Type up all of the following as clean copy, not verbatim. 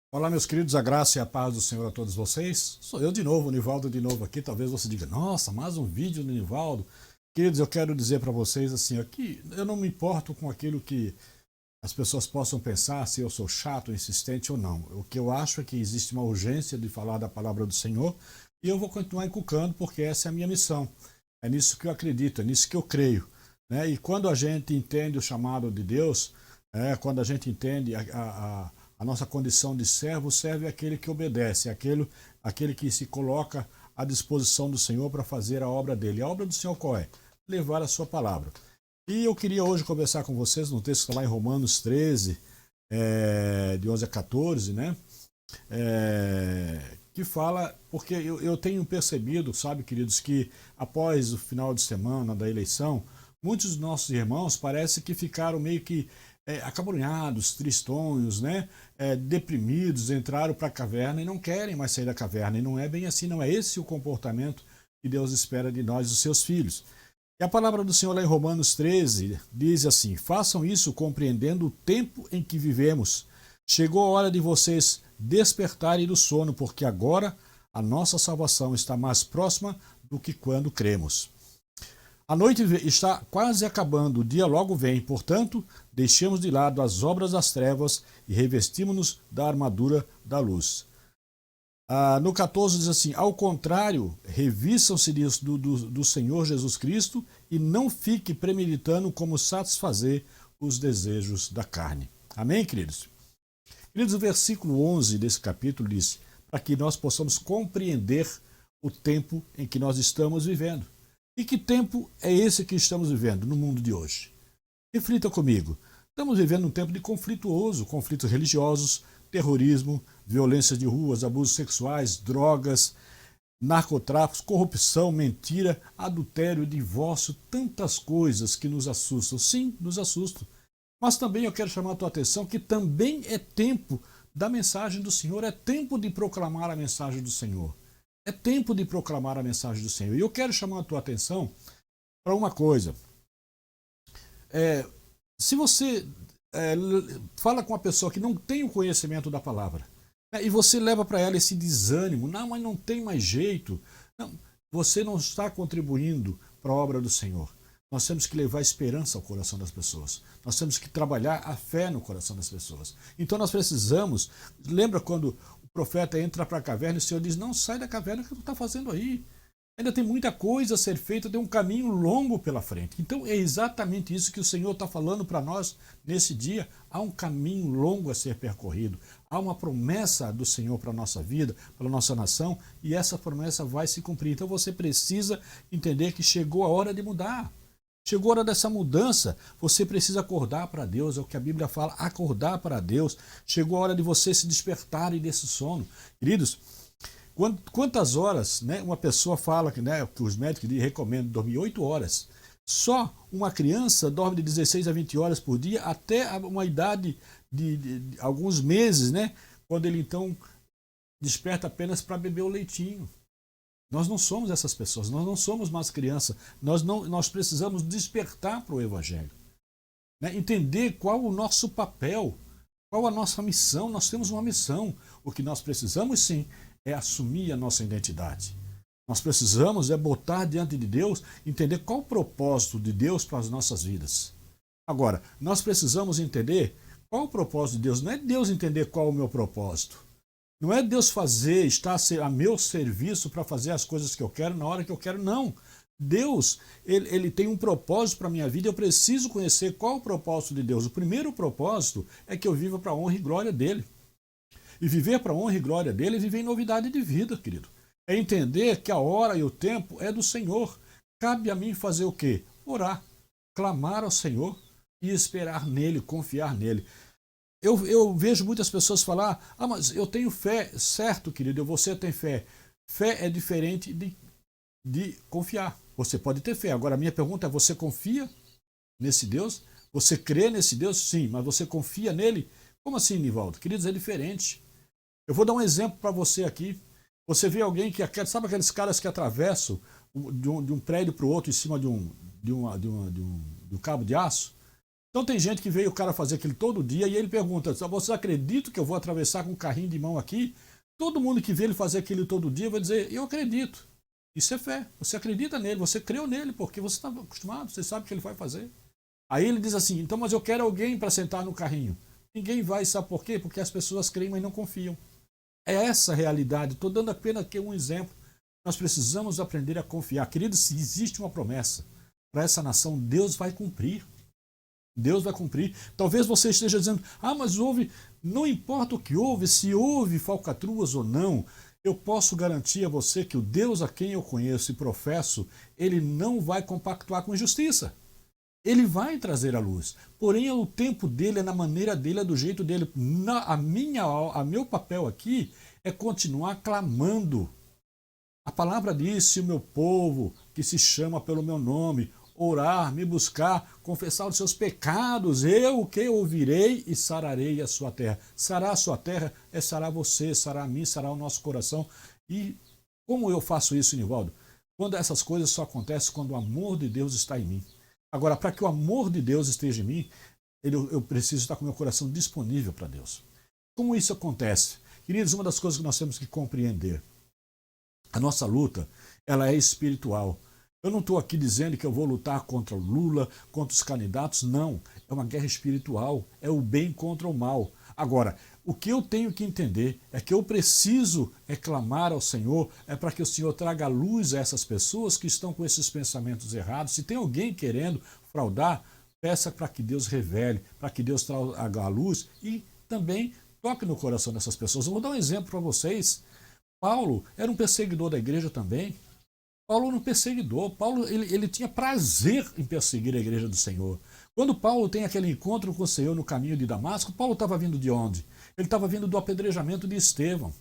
Olá, meus queridos, a graça e a paz do Senhor a todos vocês. Sou eu de novo, o Nivaldo de novo aqui. Talvez você diga, nossa, mais um vídeo do Nivaldo. Queridos, eu quero dizer para vocês assim, aqui eu não me importo com aquilo que as pessoas possam pensar, se eu sou chato, insistente ou não. O que eu acho é que existe uma urgência de falar da palavra do Senhor e eu vou continuar inculcando porque essa é a minha missão. É nisso que eu acredito, é nisso que eu creio, né? E quando a gente entende o chamado de Deus, quando a gente entende a nossa condição de servo, servo é aquele que obedece, aquele que se coloca à disposição do Senhor para fazer a obra dele. A obra do Senhor qual é? Levar a sua palavra. E eu queria hoje conversar com vocês no texto que está lá em Romanos 13, de 11 a 14, né? Que fala, porque eu tenho percebido, sabe, queridos, que após o final de semana da eleição, muitos dos nossos irmãos parece que ficaram meio que acabrunhados, tristonhos, né? Deprimidos, entraram para a caverna e não querem mais sair da caverna. E não é bem assim, não é esse o comportamento que Deus espera de nós, os seus filhos. E a palavra do Senhor lá em Romanos 13 diz assim: façam isso compreendendo o tempo em que vivemos. Chegou a hora de vocês despertarem do sono, porque agora a nossa salvação está mais próxima do que quando cremos. A noite está quase acabando, o dia logo vem, portanto, deixemos de lado as obras das trevas e revestimos-nos da armadura da luz. No 14 diz assim: ao contrário, revistam-se do Senhor Jesus Cristo e não fique premeditando como satisfazer os desejos da carne. Amém, queridos? Queridos, o versículo 11 desse capítulo diz, para que nós possamos compreender o tempo em que nós estamos vivendo. E que tempo é esse que estamos vivendo no mundo de hoje? Reflita comigo. Estamos vivendo um tempo de conflituoso, conflitos religiosos, terrorismo, violência de ruas, abusos sexuais, drogas, narcotráfico, corrupção, mentira, adultério, divórcio, tantas coisas que nos assustam. Sim, nos assustam. Mas também eu quero chamar a tua atenção que também é tempo da mensagem do Senhor, é tempo de proclamar a mensagem do Senhor. É tempo de proclamar a mensagem do Senhor. E eu quero chamar a tua atenção para uma coisa. Se você fala com uma pessoa que não tem o conhecimento da palavra, né, e você leva para ela esse desânimo, não, mas não tem mais jeito, não, você não está contribuindo para a obra do Senhor. Nós temos que levar esperança ao coração das pessoas. Nós temos que trabalhar a fé no coração das pessoas. Então nós precisamos, lembra quando o profeta entra para a caverna e o Senhor diz, não, sai da caverna, o que tu está fazendo aí? Ainda tem muita coisa a ser feita, tem um caminho longo pela frente. Então é exatamente isso que o Senhor está falando para nós nesse dia. Há um caminho longo a ser percorrido. Há uma promessa do Senhor para a nossa vida, para a nossa nação, e essa promessa vai se cumprir. Então você precisa entender que chegou a hora de mudar. Chegou a hora dessa mudança, você precisa acordar para Deus, é o que a Bíblia fala, acordar para Deus. Chegou a hora de você se despertarem desse sono. Queridos, quantas horas, né, uma pessoa fala que os médicos recomendam dormir 8 horas. Só uma criança dorme de 16 a 20 horas por dia até uma idade de alguns meses, né, quando ele então desperta apenas para beber o leitinho. Nós não somos essas pessoas, nós não somos mais crianças, nós precisamos despertar para o Evangelho, né? Entender qual o nosso papel, qual a nossa missão. Nós temos uma missão. O que nós precisamos sim é assumir a nossa identidade. Nós precisamos botar diante de Deus, entender qual o propósito de Deus para as nossas vidas. Agora, nós precisamos entender qual o propósito de Deus. Não é Deus entender qual é o meu propósito. Não é Deus estar a meu serviço para fazer as coisas que eu quero na hora que eu quero, não. Deus, ele tem um propósito para a minha vida, eu preciso conhecer qual o propósito de Deus. O primeiro propósito é que eu viva para a honra e glória dele. E viver para a honra e glória dele é viver em novidade de vida, querido. É entender que a hora e o tempo é do Senhor. Cabe a mim fazer o quê? Orar, clamar ao Senhor e esperar nele, confiar nele. Eu vejo muitas pessoas falar, mas eu tenho fé. Certo, querido, você tem fé. Fé é diferente de confiar. Você pode ter fé. Agora, a minha pergunta é, você confia nesse Deus? Você crê nesse Deus? Sim, mas você confia nele? Como assim, Nivaldo? Queridos, é diferente. Eu vou dar um exemplo para você aqui. Você vê alguém sabe aqueles caras que atravessam de um prédio para o outro em cima de um cabo de aço? Então tem gente que veio o cara fazer aquilo todo dia e ele pergunta, você acredita que eu vou atravessar com um carrinho de mão aqui? Todo mundo que vê ele fazer aquilo todo dia vai dizer, eu acredito. Isso é fé. Você acredita nele, você creu nele, porque você está acostumado, você sabe o que ele vai fazer. Aí ele diz assim, então, mas eu quero alguém para sentar no carrinho. Ninguém vai, sabe por quê? Porque as pessoas creem, mas não confiam. É essa a realidade. Estou dando apenas aqui um exemplo. Nós precisamos aprender a confiar. Queridos, se existe uma promessa para essa nação, Deus vai cumprir. Deus vai cumprir. Talvez você esteja dizendo, mas houve, não importa o que houve, se houve falcatruas ou não, eu posso garantir a você que o Deus a quem eu conheço e professo, ele não vai compactuar com injustiça. Ele vai trazer a luz. Porém, é o tempo dele, é na maneira dele, é do jeito dele. A meu papel aqui é continuar clamando. A palavra diz, se o meu povo, que se chama pelo meu nome, orar, me buscar, confessar os seus pecados, eu o que ouvirei e sararei a sua terra. Sarar a sua terra é sarar você, sarar a mim, sarar o nosso coração. E como eu faço isso, Nivaldo? Quando essas coisas só acontecem quando o amor de Deus está em mim. Agora, para que o amor de Deus esteja em mim, eu preciso estar com o meu coração disponível para Deus. Como isso acontece? Queridos, uma das coisas que nós temos que compreender, a nossa luta, ela é espiritual. Eu não estou aqui dizendo que eu vou lutar contra o Lula, contra os candidatos, não. É uma guerra espiritual, é o bem contra o mal. Agora, o que eu tenho que entender é que eu preciso clamar ao Senhor, para que o Senhor traga luz a essas pessoas que estão com esses pensamentos errados. Se tem alguém querendo fraudar, peça para que Deus revele, para que Deus traga a luz e também toque no coração dessas pessoas. Eu vou dar um exemplo para vocês. Paulo era um perseguidor da igreja também. Paulo era um perseguidor. Paulo ele tinha prazer em perseguir a igreja do Senhor. Quando Paulo tem aquele encontro com o Senhor no caminho de Damasco, Paulo estava vindo de onde? Ele estava vindo do apedrejamento de Estevão.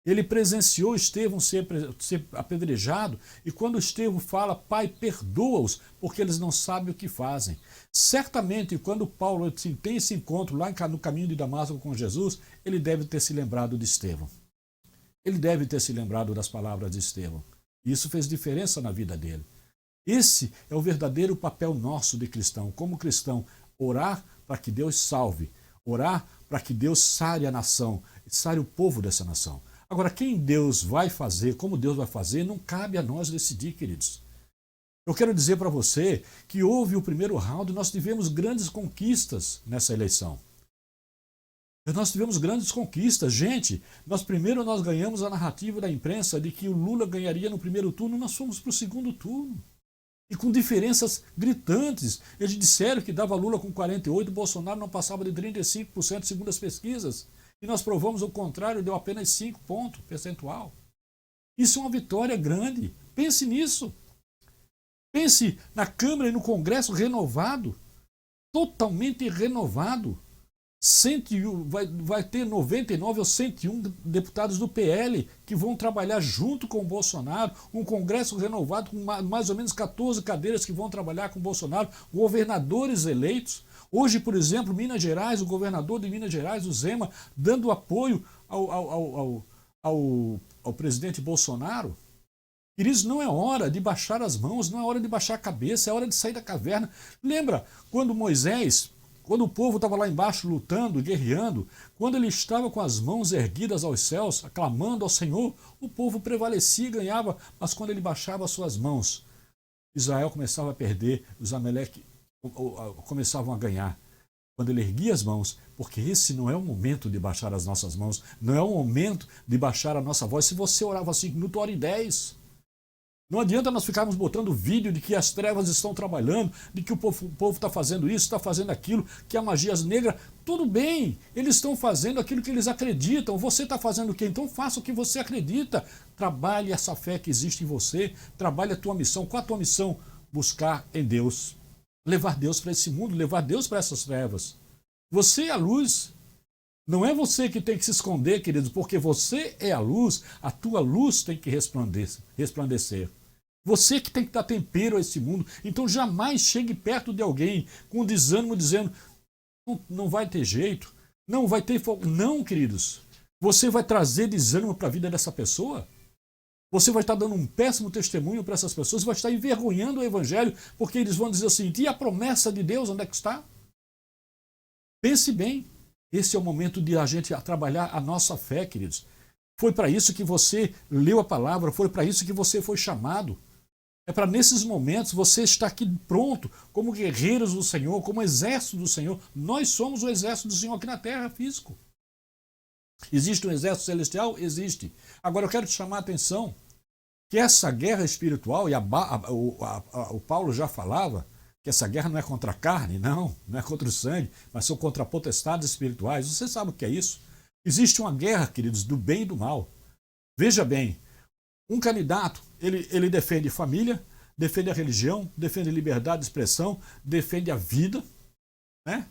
Ele presenciou Estevão ser apedrejado e quando Estevão fala, Pai, perdoa-os, porque eles não sabem o que fazem. Certamente, quando Paulo tem esse encontro lá no caminho de Damasco com Jesus, ele deve ter se lembrado de Estevão. Ele deve ter se lembrado das palavras de Estevão. Isso fez diferença na vida dele. Esse é o verdadeiro papel nosso de cristão. Como cristão, orar para que Deus salve. Orar para que Deus sare a nação, sare o povo dessa nação. Agora, quem Deus vai fazer, como Deus vai fazer, não cabe a nós decidir, queridos. Eu quero dizer para você que houve o primeiro round, nós tivemos grandes conquistas nessa eleição. Nós tivemos grandes conquistas. Gente, nós ganhamos a narrativa da imprensa de que o Lula ganharia no primeiro turno, nós fomos para o segundo turno. E com diferenças gritantes. Eles disseram que dava Lula com 48%, Bolsonaro não passava de 35% segundo as pesquisas. E nós provamos o contrário, deu apenas 5 pontos percentual. Isso é uma vitória grande. Pense nisso. Pense na Câmara e no Congresso renovado. Totalmente renovado. Vai ter 99 ou 101 deputados do PL que vão trabalhar junto com o Bolsonaro, um Congresso renovado com mais ou menos 14 cadeiras que vão trabalhar com o Bolsonaro, governadores eleitos. Hoje, por exemplo, Minas Gerais, o governador de Minas Gerais, o Zema, dando apoio ao presidente Bolsonaro. Queridos, não é hora de baixar as mãos, não é hora de baixar a cabeça, é hora de sair da caverna. Lembra quando Moisés... Quando o povo estava lá embaixo lutando, guerreando, quando ele estava com as mãos erguidas aos céus, aclamando ao Senhor, o povo prevalecia e ganhava, mas quando ele baixava as suas mãos, Israel começava a perder, os Amaleque começavam a ganhar. Quando ele erguia as mãos, porque esse não é o momento de baixar as nossas mãos, não é o momento de baixar a nossa voz. Se você orava 5 minutos, ore 10. Não adianta nós ficarmos botando vídeo de que as trevas estão trabalhando, de que o povo está fazendo isso, está fazendo aquilo, que a magia negra. Tudo bem, eles estão fazendo aquilo que eles acreditam. Você está fazendo o quê? Então faça o que você acredita. Trabalhe essa fé que existe em você. Trabalhe a tua missão. Qual a tua missão? Buscar em Deus. Levar Deus para esse mundo, levar Deus para essas trevas. Você é a luz. Não é você que tem que se esconder, querido, porque você é a luz. A tua luz tem que resplandecer. Você que tem que dar tempero a esse mundo. Então jamais chegue perto de alguém com desânimo dizendo não vai ter jeito, não vai ter fogo. Não, queridos. Você vai trazer desânimo para a vida dessa pessoa. Você vai estar dando um péssimo testemunho para essas pessoas, vai estar envergonhando o evangelho, porque eles vão dizer assim, e a promessa de Deus, onde é que está? Pense bem, esse é o momento de a gente trabalhar a nossa fé, queridos. Foi para isso que você leu a palavra, foi para isso que você foi chamado. É para nesses momentos você estar aqui pronto, como guerreiros do Senhor, como exército do Senhor. Nós somos o exército do Senhor aqui na terra, físico. Existe um exército celestial? Existe. Agora eu quero te chamar a atenção que essa guerra espiritual, e o Paulo já falava, que essa guerra não é contra a carne, não é contra o sangue, mas são contra potestades espirituais. Você sabe o que é isso? Existe uma guerra, queridos, do bem e do mal. Veja bem, um candidato, ele defende família, defende a religião, defende a liberdade de expressão, defende a vida, né?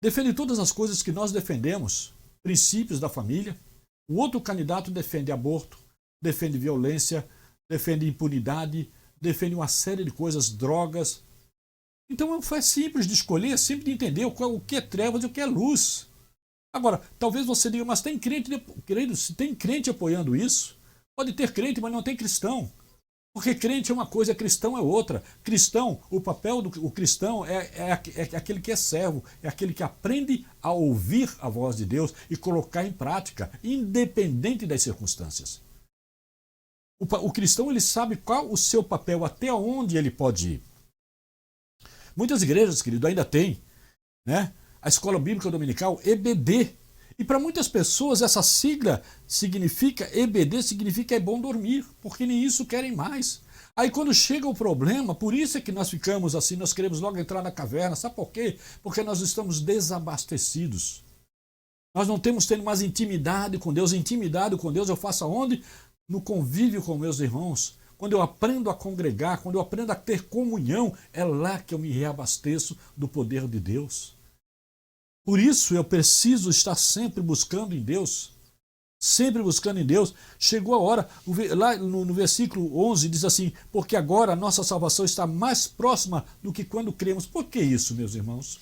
Defende todas as coisas que nós defendemos, princípios da família. O outro candidato defende aborto, defende violência, defende impunidade, defende uma série de coisas, drogas. Então é simples de escolher, é simples de entender o que é trevas e o que é luz. Agora, talvez você diga, mas tem crente, se tem crente apoiando isso? Pode ter crente, mas não tem cristão. Porque crente é uma coisa, cristão é outra. Cristão, o papel do cristão é aquele que é servo, é aquele que aprende a ouvir a voz de Deus e colocar em prática, independente das circunstâncias. O cristão, ele sabe qual o seu papel, até onde ele pode ir. Muitas igrejas, querido, ainda tem, né, a Escola Bíblica Dominical, EBD. E para muitas pessoas essa sigla significa, EBD significa é bom dormir, porque nem isso querem mais. Aí quando chega o problema, por isso é que nós ficamos assim, nós queremos logo entrar na caverna. Sabe por quê? Porque nós estamos desabastecidos. Nós não temos tendo mais intimidade com Deus. Intimidade com Deus eu faço aonde? No convívio com meus irmãos. Quando eu aprendo a congregar, quando eu aprendo a ter comunhão, é lá que eu me reabasteço do poder de Deus. Por isso eu preciso estar sempre buscando em Deus. Sempre buscando em Deus. Chegou a hora, lá no versículo 11 diz assim, porque agora a nossa salvação está mais próxima do que quando cremos. Por que isso, meus irmãos?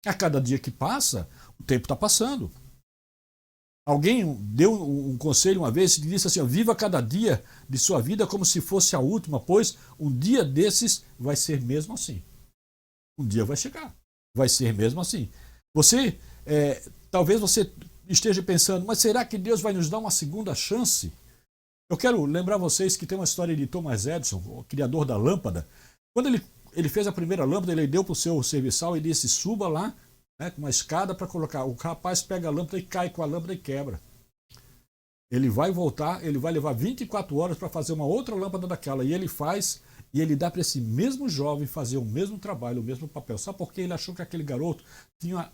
A cada dia que passa, o tempo está passando. Alguém deu um conselho uma vez e disse assim, viva cada dia de sua vida como se fosse a última, pois um dia desses vai ser mesmo assim. Um dia vai chegar, vai ser mesmo assim. Talvez você esteja pensando, mas será que Deus vai nos dar uma segunda chance? Eu quero lembrar vocês que tem uma história de Thomas Edison, o criador da lâmpada. Quando ele fez a primeira lâmpada, ele deu para o seu serviçal e disse, suba lá, né, com uma escada para colocar. O rapaz pega a lâmpada e cai com a lâmpada e quebra. Ele vai voltar, ele vai levar 24 horas para fazer uma outra lâmpada daquela. E ele faz, e ele dá para esse mesmo jovem fazer o mesmo trabalho, o mesmo papel. Sabe por quê? Ele achou que aquele garoto tinha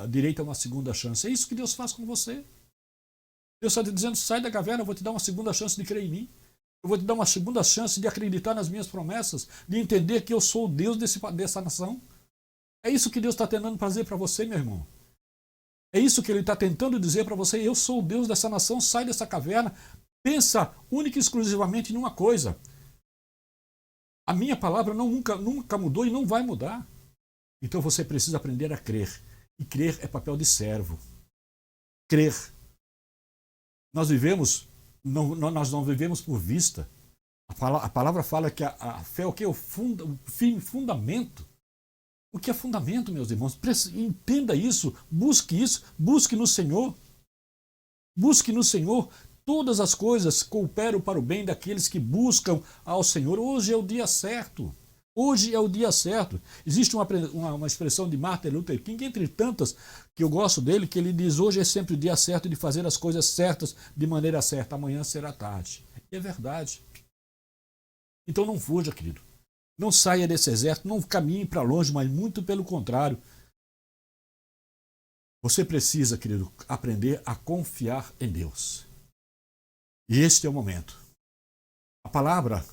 direito a uma segunda chance. É isso que Deus faz com você. Deus está dizendo, sai da caverna, eu vou te dar uma segunda chance de crer em mim. Eu vou te dar uma segunda chance de acreditar nas minhas promessas, de entender que eu sou o Deus dessa nação. É isso que Deus está tentando fazer para você, meu irmão. É isso que Ele está tentando dizer para você. Eu sou o Deus dessa nação, sai dessa caverna. Pensa única e exclusivamente numa coisa. A minha palavra nunca mudou e não vai mudar. Então você precisa aprender a crer. E crer é papel de servo. Crer. Nós não vivemos por vista. A palavra fala que a fé é o que? O fundamento. O que é fundamento, meus irmãos? Entenda isso, busque no Senhor. Busque no Senhor. Todas as coisas cooperam para o bem daqueles que buscam ao Senhor. Hoje é o dia certo. Hoje é o dia certo. Existe uma expressão de Martin Luther King, entre tantas que eu gosto dele, que ele diz, hoje é sempre o dia certo de fazer as coisas certas de maneira certa. Amanhã será tarde. E é verdade. Então não fuja, querido. Não saia desse exército, não caminhe para longe, mas muito pelo contrário. Você precisa, querido, aprender a confiar em Deus. E este é o momento. A palavra,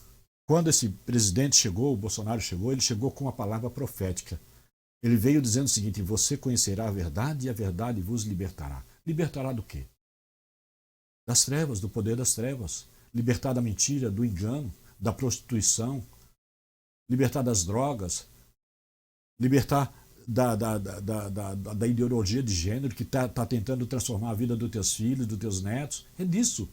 quando esse presidente chegou, o Bolsonaro chegou, ele chegou com uma palavra profética. Ele veio dizendo o seguinte, você conhecerá a verdade e a verdade vos libertará. Libertará do quê? Das trevas, do poder das trevas. Libertar da mentira, do engano, da prostituição. Libertar das drogas, libertar da ideologia de gênero que está tentando transformar a vida dos teus filhos, dos teus netos. É disso.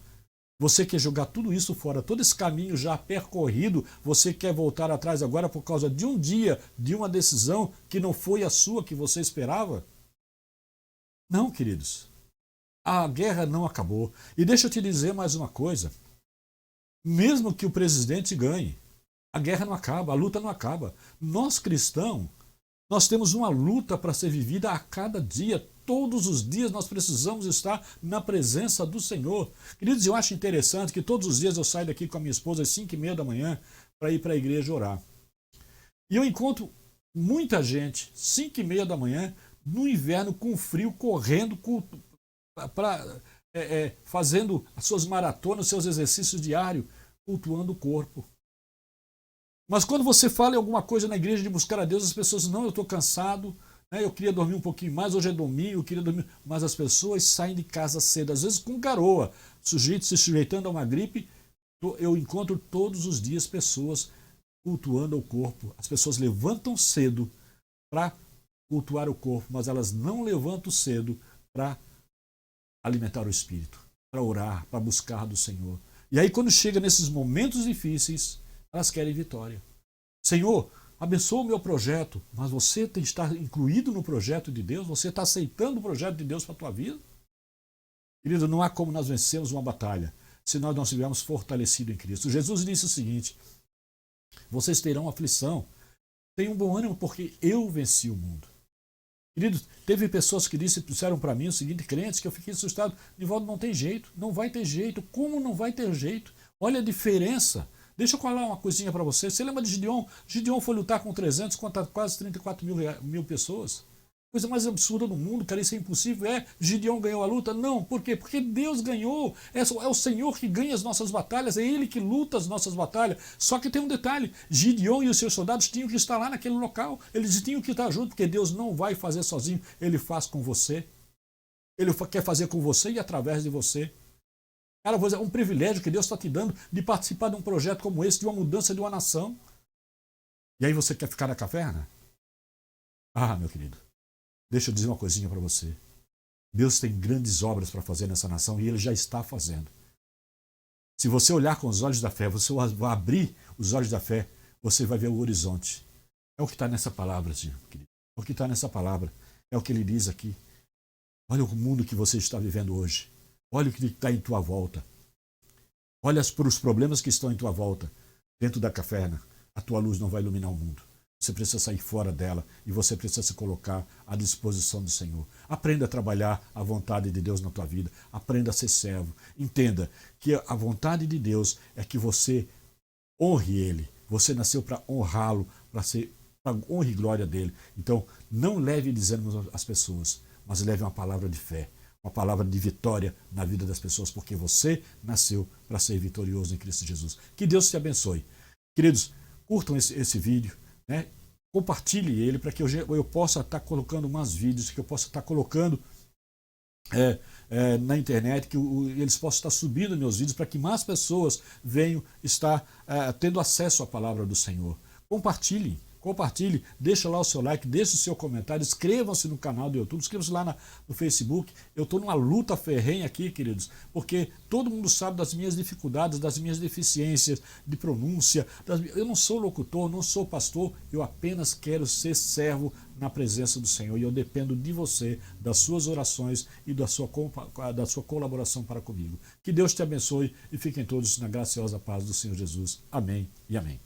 Você quer jogar tudo isso fora, todo esse caminho já percorrido, você quer voltar atrás agora por causa de um dia, de uma decisão que não foi a sua, que você esperava? Não, queridos. A guerra não acabou. E deixa eu te dizer mais uma coisa. Mesmo que o presidente ganhe, a guerra não acaba, a luta não acaba. Nós cristãos, nós temos uma luta para ser vivida a cada dia. Todos os dias nós precisamos estar na presença do Senhor. Queridos, eu acho interessante que todos os dias eu saio daqui com a minha esposa às 5h30 da manhã para ir para a igreja orar. E eu encontro muita gente, 5h30 da manhã, no inverno, com frio, correndo, fazendo as suas maratonas, seus exercícios diários, cultuando o corpo. Mas quando você fala em alguma coisa na igreja de buscar a Deus, as pessoas dizem, não, eu estou cansado, né, eu queria dormir um pouquinho mais, hoje é domingo, eu queria dormir. Mas as pessoas saem de casa cedo, às vezes com garoa, se sujeitando a uma gripe. Eu encontro todos os dias pessoas cultuando o corpo. As pessoas levantam cedo para cultuar o corpo, mas elas não levantam cedo para alimentar o espírito, para orar, para buscar do Senhor. E aí quando chega nesses momentos difíceis, elas querem vitória. Senhor, abençoa o meu projeto, mas você tem que estar incluído no projeto de Deus? Você está aceitando o projeto de Deus para a tua vida? Querido, não há como nós vencermos uma batalha se nós não estivermos fortalecidos em Cristo. Jesus disse o seguinte, vocês terão aflição, tenham um bom ânimo porque eu venci o mundo. Queridos, teve pessoas que disseram para mim o seguinte, crentes, que eu fiquei assustado, Nivaldo, não tem jeito, não vai ter jeito. Como não vai ter jeito? Olha a diferença. Deixa eu falar uma coisinha para você. Você lembra de Gideon? Gideon foi lutar com 300 contra quase 34 mil pessoas. Coisa mais absurda do mundo, cara, isso é impossível. Gideon ganhou a luta? Não, por quê? Porque Deus ganhou. É o Senhor que ganha as nossas batalhas, é Ele que luta as nossas batalhas. Só que tem um detalhe, Gideon e os seus soldados tinham que estar lá naquele local. Eles tinham que estar juntos, porque Deus não vai fazer sozinho, Ele faz com você. Ele quer fazer com você e através de você. Cara, é um privilégio que Deus está te dando de participar de um projeto como esse, de uma mudança de uma nação. E aí você quer ficar na caverna? Ah, meu querido, deixa eu dizer uma coisinha para você. Deus tem grandes obras para fazer nessa nação e Ele já está fazendo. Se você olhar com os olhos da fé, você vai abrir os olhos da fé, você vai ver o horizonte. É o que está nessa palavra, senhor, querido. É o que está nessa palavra. É o que Ele diz aqui. Olha o mundo que você está vivendo hoje. Olha o que está em tua volta. Olha para os problemas que estão em tua volta. Dentro da caverna, a tua luz não vai iluminar o mundo. Você precisa sair fora dela e você precisa se colocar à disposição do Senhor. Aprenda a trabalhar a vontade de Deus na tua vida. Aprenda a ser servo. Entenda que a vontade de Deus é que você honre Ele. Você nasceu para honrá-lo, para honra e glória dele. Então, não leve desânimo às pessoas, mas leve uma palavra de fé. Uma palavra de vitória na vida das pessoas, porque você nasceu para ser vitorioso em Cristo Jesus. Que Deus te abençoe. Queridos, curtam esse vídeo, né? Compartilhe ele para que eu possa estar colocando mais vídeos, que eu possa estar colocando na internet, que eles possam estar subindo meus vídeos para que mais pessoas venham estar tendo acesso à palavra do Senhor. Compartilhe, deixa lá o seu like, deixa o seu comentário, inscrevam-se no canal do YouTube, inscrevam-se lá no Facebook. Eu estou numa luta ferrenha aqui, queridos, porque todo mundo sabe das minhas dificuldades, das minhas deficiências de pronúncia. Eu não sou locutor, não sou pastor, eu apenas quero ser servo na presença do Senhor e eu dependo de você, das suas orações e da sua colaboração para comigo. Que Deus te abençoe e fiquem todos na graciosa paz do Senhor Jesus. Amém e amém.